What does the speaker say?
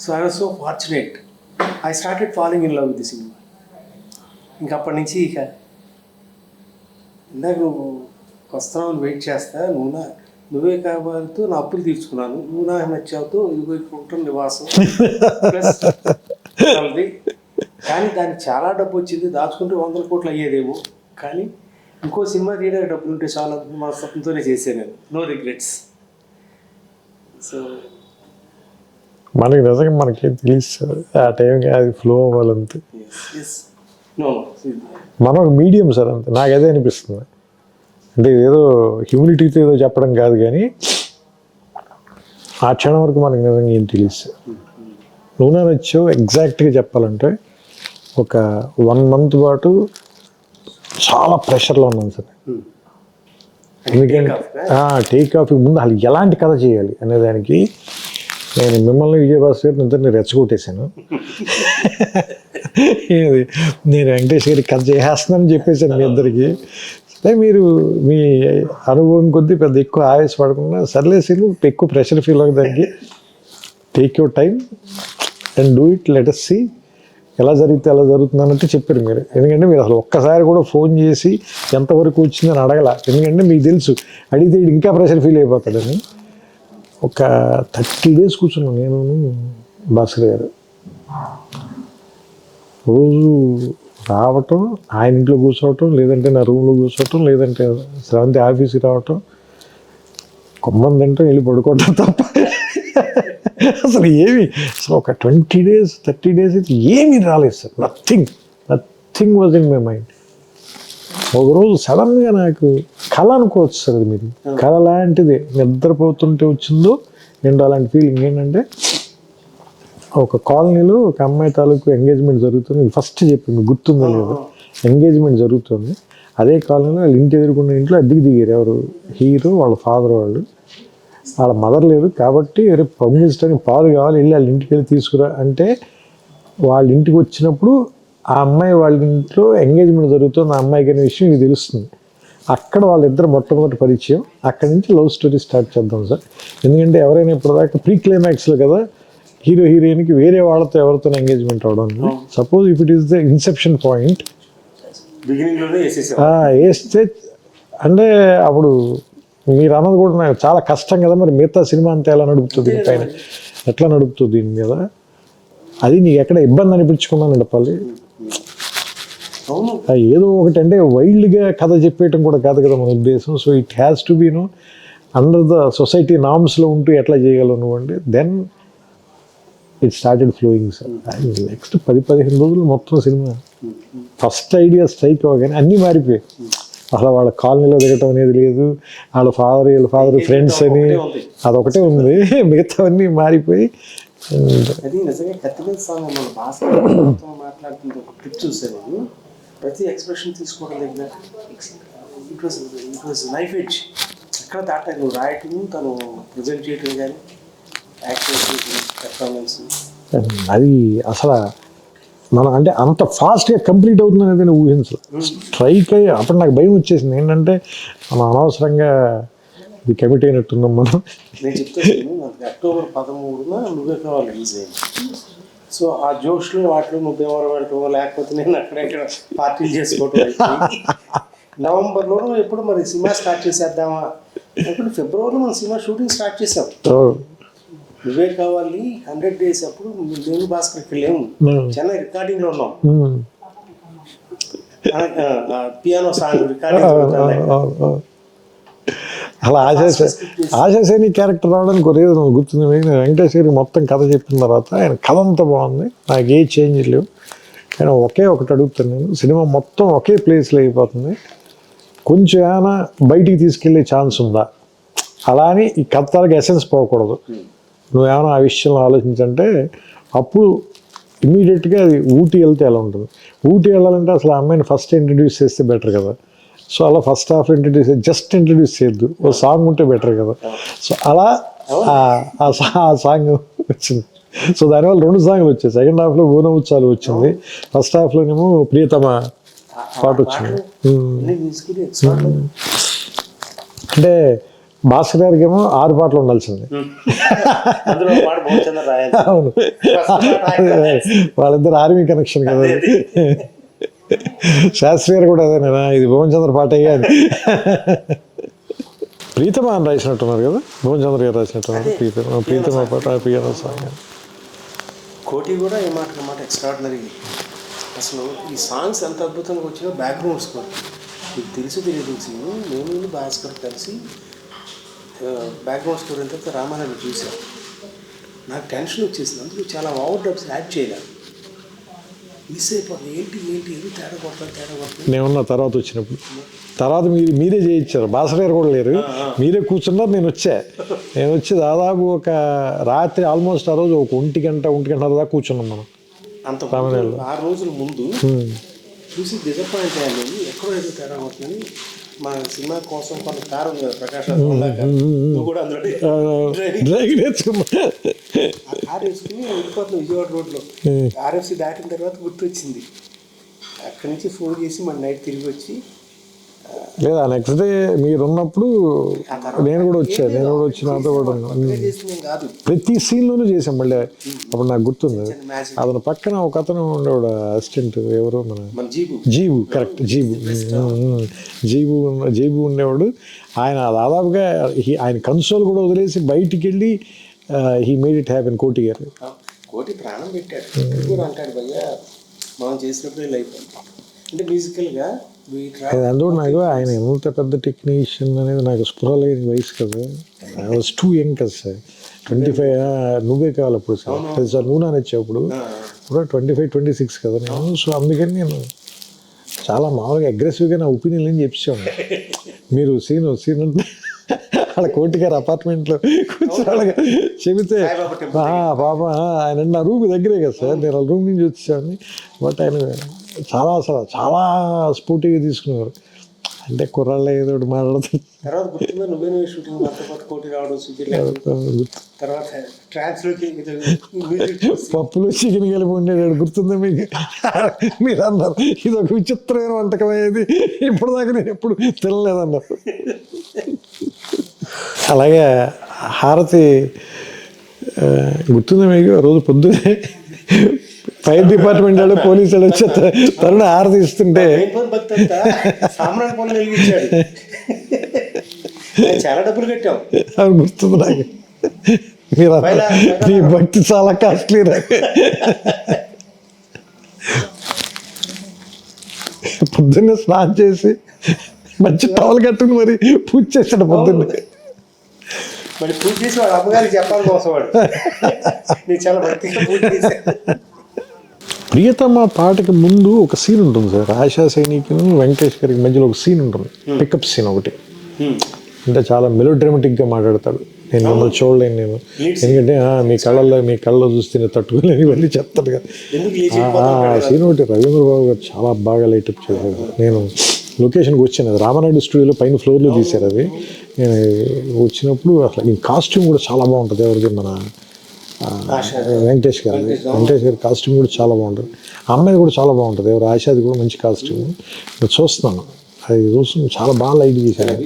So I was so fortunate. I started following in love with the cinema. ఇంకా అప్పటి నుంచి ఇక ఇందాక నువ్వు వస్తున్నావు వెయిట్ చేస్తా, నువ్వే కావాలతో నా అప్పులు తీర్చుకున్నాను, నువ్వు నాకు నచ్చావుతో ఇదిగో ఇక్కడ ఉంటాం నివాసం ప్లస్ కానీ దానికి చాలా డబ్బు వచ్చింది, దాచుకుంటే 100 కోట్లు అయ్యేదేమో. కానీ ఇంకో సినిమా తీయడానికి డబ్బులు ఉంటే చాలా మనస్తత్వంతోనే చేశాను నేను. No regrets. సో మనకి నిజంగా మనకేం తెలుసు ఆ టైంకి అది ఫ్లో అవ్వాలంతే. మనం ఒక మీడియం సార్ అంతే, నాకు అదే అనిపిస్తుంది. అంటే ఏదో హ్యూమిలిటీతో ఏదో చెప్పడం కాదు, కానీ ఆ క్షణం వరకు మనకు నిజంగా ఏం తెలుసు. నువ్వు నచ్చావు ఎగ్జాక్ట్గా చెప్పాలంటే ఒక 1 మంత్ పాటు చాలా ప్రెషర్లో ఉన్నాను సార్. ఎందుకంటే టేక్ ఆఫ్ ముందు అసలు ఎలాంటి కథ చేయాలి అనేదానికి నేను మిమ్మల్ని విజయభాస్కర్ గారిని ఇద్దరిని రెచ్చగొట్టేశాను. నేను వెంకటేష్ గారికి కథ చేసేస్తున్నానని చెప్పేశాను మీ ఇద్దరికి. మీరు మీ అనుభవం కొద్దీ పెద్ద ఎక్కువ ఆవేశపడకుండా సర్లే సినిమా ఎక్కువ ప్రెషర్ ఫీల్ అవ్వడానికి take your time and do it, let us see ఎలా జరిగితే ఎలా జరుగుతుంది అన్నట్టు చెప్పారు మీరు. ఎందుకంటే మీరు అసలు ఒక్కసారి కూడా ఫోన్ చేసి ఎంతవరకు వచ్చిందని అడగల. ఎందుకంటే మీకు తెలుసు అడిగితే ఇంకా ప్రెషర్ ఫీల్ అయిపోతాడని. ఒక 30 days కూర్చున్నాను నేను భాస్కర్ గారు. రోజు రావటం, ఆయన ఇంట్లో కూర్చోవటం, లేదంటే నా రూమ్లో కూర్చోవటం, లేదంటే శ్రవంతి ఆఫీస్కి రావటం, కొమ్మని తింటాం, వెళ్ళి పడుకోవటం తప్ప అసలు ఏమి అసలు ఒక 20 days 30 days అయితే ఏమీ రాలేదు sir. Nothing was in my mind. ఒకరోజు సడన్గా నాకు కళ అనుకోవచ్చు సార్, అది మీరు కళ లాంటిది నిద్రపోతుంటే వచ్చిందో ఏంటో అలాంటి ఫీలింగ్. ఏంటంటే ఒక కాలనీలో ఒక అమ్మాయి తాలూకు ఎంగేజ్మెంట్ జరుగుతుంది. ఫస్ట్ చెప్పింది గుర్తుందో లేదు, ఎంగేజ్మెంట్ జరుగుతుంది. అదే కాలనీలో వాళ్ళ ఇంటి ఎదుర్కొన్న ఇంట్లో అద్దెకి దిగారు. ఎవరు హీరో వాళ్ళ ఫాదర్ వాళ్ళు. వాళ్ళ మదర్ లేదు కాబట్టి రేపు పంపించడానికి పాలు కావాలి, వెళ్ళి వాళ్ళ ఇంటికి వెళ్ళి తీసుకురా అంటే వాళ్ళ ఇంటికి వచ్చినప్పుడు ఆ అమ్మాయి వాళ్ళ ఇంట్లో ఎంగేజ్మెంట్ జరుగుతుంది, ఆ అమ్మాయికి అనే విషయం ఇది తెలుస్తుంది. అక్కడ వాళ్ళిద్దరు మొట్టమొదటి పరిచయం. అక్కడి నుంచి లవ్ స్టోరీ స్టార్ట్ చేద్దాం సార్. ఎందుకంటే ఎవరైనా ఇప్పటిదాకా ప్రీ క్లైమాక్స్లో కదా హీరో హీరోయిన్కి వేరే వాళ్ళతో ఎవరితో ఎంగేజ్మెంట్ అవడం. Suppose if it is the Inception point వేస్తే అంటే అప్పుడు మీరు అన్నది కూడా నాకు చాలా కష్టం కదా, మరి మిగతా సినిమా అంతా ఎలా నడుపుతుంది, పైన ఎట్లా నడుపుతుంది దీని మీద, అది నీకు ఎక్కడ ఇబ్బంది అనిపించుకున్నాను నడపాలి. ఏదో ఒకటి అంటే వైల్డ్గా కథ చెప్పేయటం కూడా కాదు కదా మన ఉద్దేశం. So it has to be under the society నార్మ్స్లో ఉంటూ ఎట్లా చేయగలవు నువ్వు అంటే then it started flowing sir. Next 10-15 రోజులు మొత్తం సినిమా ఫస్ట్ ఐడియా స్ట్రైక్ అవ్వగానే అన్నీ మారిపోయాయి. అసలు వాళ్ళ కాలనీలో దిగటం అనేది లేదు, వీళ్ళ ఫాదర్ ఫ్రెండ్స్ అని అదొకటే ఉంది, మిగతావన్నీ మారిపోయి. అది నిజంగా కత్తిమీద సాంగ్ మన భాషతో మాట్లాడుతుంది. ఒక క్లిప్ చూసాను, ప్రతి ఎక్స్ప్రెషన్ తీసుకోవడం దగ్గర ఇట్ వాజ్ నైఫ్ ఎడ్జ్. ఎక్కడ దాటాలి నువ్వు రాయటం, తను ప్రజెంట్ చేయటం కానీ పెర్ఫార్మెన్స్ అది అసలు మనం అంటే అంత ఫాస్ట్గా కంప్లీట్ అవుతుంది అనేది నేను ఊహించు. స్ట్రైక్ అయ్యి అప్పుడు నాకు భయం వచ్చేసింది. ఏంటంటే మనం అనవసరంగా ఇది కమిట్ అయినట్టున్నాం మనం. నేను చెప్తాను, మనకి October 13న నువ్వే కావాలి రిలీజ్ అయింది. సో ఆ జోష్లో వాటిలో నువ్వెవరు వెళ్ళటం, లేకపోతే నేను అక్కడెక్కడ పార్టీలు చేసుకోవటం. నవంబర్లోనూ ఎప్పుడు మరి సినిమా స్టార్ట్ చేసేద్దామా ఇప్పుడు ఫిబ్రవరిలో మనం సినిమా షూటింగ్ స్టార్ట్ చేసాం. నువ్వే కావాలి 100 days అప్పుడు నేను భాస్కర్కి వెళ్ళాము, చెన్నై రికార్డింగ్లో ఉన్నాం. పియానో సాంగ్ రికార్డింగ్ అలా ఆశాసేని క్యారెక్టర్ రావడానికి ఒక రీజన్ గుర్తుంది. వెంకటేష్ గారికి మొత్తం కథ చెప్పిన తర్వాత ఆయన కథ అంతా బాగుంది, నాకు ఏ చేంజ్ లేవు. కానీ ఒకే ఒకటి అడుగుతాను నేను, సినిమా మొత్తం ఒకే ప్లేస్లో అయిపోతుంది, కొంచెం ఏమైనా బయటికి తీసుకెళ్ళే ఛాన్స్ ఉందా? అలా అని ఈ కథలకు ఎసెన్స్ పోకూడదు. నువ్వేమైనా ఆ విషయంలో ఆలోచించంటే అప్పుడు ఇమీడియట్గా అది ఊటీ వెళ్తే ఎలా ఉంటుంది. ఊటీ వెళ్ళాలంటే అసలు ఆ అమ్మాయిని ఫస్ట్ ఇంట్రడ్యూస్ చేస్తే బెటర్ కదా. సో అలా ఫస్ట్ హాఫ్ జస్ట్ ఇంట్రడ్యూస్ చేయొద్దు, ఓ సాంగ్ ఉంటే బెటర్ కదా. సో అలా ఆ సాంగ్ వచ్చింది. సో దానివల్ల 2 సాంగ్లు వచ్చాయి. సెకండ్ హాఫ్లో బోనముచ్చాలు వచ్చింది, ఫస్ట్ హాఫ్లోనేమో ప్రియతమ పాట వచ్చింది. అంటే భాస్కర్ గారికి ఏమో 6 పాటలు ఉండాల్సింది. అందులో పాట భోజన రాయాలి. అవును, వాళ్ళిద్దరు ఆర్మీ కనెక్షన్ కదా. శాస్త్రి గారు కూడా అదేనా, ఇది భువన్ చంద్ర పాట అయ్యాది. ప్రీతమ అని రాసినట్టున్నారు కదా, భువన్ చంద్ర గారు రాసినట్టున్నారు. ప్రీతమ పాట పియానో సాంగ్. కోటి కూడా ఏ మాట ఎక్స్ట్రాడినరీ. అసలు ఈ సాంగ్స్ ఎంత అద్భుతంగా వచ్చినా బ్యాక్గ్రౌండ్ స్కోర్ మీకు తెలియదు సీను. నేను భాస్కర్ కలిసి బ్యాక్గ్రౌండ్ స్కోర్ అయిన తర్వాత రామారాయణ చూశాను. నాకు టెన్షన్ వచ్చేసింది. అందులో చాలా ఓవర్ డబ్స్ యాడ్ చేయలేదు. మిస్ అయిపోతుంది. ఏంటి ఏదో తేడా కొడతాను. నేనున్న తర్వాత వచ్చినప్పుడు మీరే చేయించారు. భాస్కర్ గారు కూడా లేరు, మీరే కూర్చున్నారు. నేను వచ్చి దాదాపు ఒక రాత్రి ఆల్మోస్ట్ ఆ రోజు ఒక 1 గంట దాకా కూర్చున్నాం మనం. అంత 6 రోజుల ముందు చూసి డిసప్పాయింట్ అయ్యాను. ఎక్కడో ఏదో తేడా కొడుతుంది. మా సినిమా కోసం కొంత కారు ఉంది కదా, ప్రకాష్ నువ్వు కూడా అందులో డ్రైవింగ్ నేర్చుకున్నా. ఆ కారు వేసుకుని వెళ్ళిపోతున్నాం విజయవాడ రోడ్లో. ఆర్ఎఫ్సి దాటిన తర్వాత గుర్తొచ్చింది. అక్కడి నుంచి ఫోన్ చేసి మన నైట్ తిరిగి వచ్చి లేదా నెక్స్ట్ డే మీరు ఉన్నప్పుడు నేను కూడా వచ్చి నాతో కూడా కాదు, ప్రతి సీన్లోనూ చేసాం. మళ్ళీ అప్పుడు నాకు గుర్తుంది, అతను పక్కన ఒక అతను ఉండేవాడు అసిస్టెంట్, ఎవరు మన జీబు. కరెక్ట్, జీబు ఉండేవాడు. ఆయన దాదాపుగా ఆయన కన్సోల్ కూడా వదిలేసి బయటికి వెళ్ళి హీ మేడ్ ఇట్ హ్యాపెన్. కోటి గారు ప్రాణం పెట్టాడు అంటాడు భయ్యా, మనం చేసినప్పుడే లైఫ్ అంటే మ్యూజికల్గా. అందులో నాకు ఆయన ఎంత పెద్ద టెక్నీషియన్ అనేది నాకు స్పృహ లేని వయసు కదా. ఐ వాజ్ టూ యంగ్ కదా సార్. 25 నువ్వే కావాలి అప్పుడు సార్, నువ్వు నచ్చావు ఇప్పుడు 25, 26 కదా నేను. సో అందుకని నేను చాలా మామూలుగా అగ్రెసివ్గా నా ఒపీనియన్ అని చెప్పాను. మీరు సీన్ అంటే వాళ్ళ కోటి గారు అపార్ట్మెంట్లో కూర్చోవాళ్ళగా చెబితే పాప ఆయన నా రూమ్ దగ్గరే కదా సార్, నేను వాళ్ళ రూమ్ నుంచి వచ్చాను. బట్ ఆయన చాలా స్పోర్టివ్గా తీసుకునేవారు. అంటే కుర్రాళ్ళు ఏదో ఒకటి మాట్లాడుతుంది. పప్పులో చికెన్ కలిపి ఉండేవాడు, గుర్తుందా మీకు? మీరు అన్నారు ఇది ఒక విచిత్రమైన వంటకం అయ్యేది, ఇప్పుడు దాకా నేను ఎప్పుడు తినలేదన్నారు. అలాగే హారతి గుర్తుందా మీకు? రోజు పొద్దునే ఫైర్ డిపార్ట్మెంట్ వాళ్ళు పోలీసు వాళ్ళు వచ్చి తరుణ హారతి ఇస్తుంటే చాలా డబ్బులు కట్టాం. అది గుర్తుంది నాకు. మీరు మీ భక్తి చాలా కాస్ట్లీ. పొద్దున్నే స్నానం చేసి మంచి టవల్ కట్టుకుని మరి పూజ చేశాడు పొద్దున్నే. మరి పూజ చేసి వాడు అమ్మగారికి చెప్పాలి కోసం వాడు నేను చాలా భక్తిగా పూజ చేశాను. ప్రియతమ పాటకి ముందు ఒక సీన్ ఉంటుంది సార్, ఆశా సైనికి వెంకటేష్ గారికి మధ్యలో ఒక సీన్ ఉంటుంది, పికప్ సీన్ ఒకటి. అంటే చాలా మెలోడ్రామాటిక్గా మాట్లాడతాడు. నేను మిమ్మల్ని చూడలేను నేను, ఎందుకంటే మీ కళ్ళలో చూస్తే నేను తట్టుకోలేని ఇవన్నీ చెప్తాడు కదా. ఆ సీన్ ఒకటి రవీంద్ర బాబు గారు చాలా బాగా లైటప్ చేశారు. నేను లొకేషన్కి వచ్చాను, అది రామానాయుడు స్టూడియోలో పైన ఫ్లోర్లో తీశారు. అది నేను వచ్చినప్పుడు అసలు ఈ కాస్ట్యూమ్ కూడా చాలా బాగుంటుంది. ఎవరికి? మన వెంకటేష్ గారి కాస్ట్యూమ్ కూడా చాలా బాగుంటుంది. అమ్మాయి కూడా చాలా బాగుంటుంది, ఎవరు ఆశాది కూడా మంచి కాస్ట్యూమ్. నేను చూస్తున్నాను, అది చూస్తున్నాను, చాలా బాగా లైట్ చేశారు.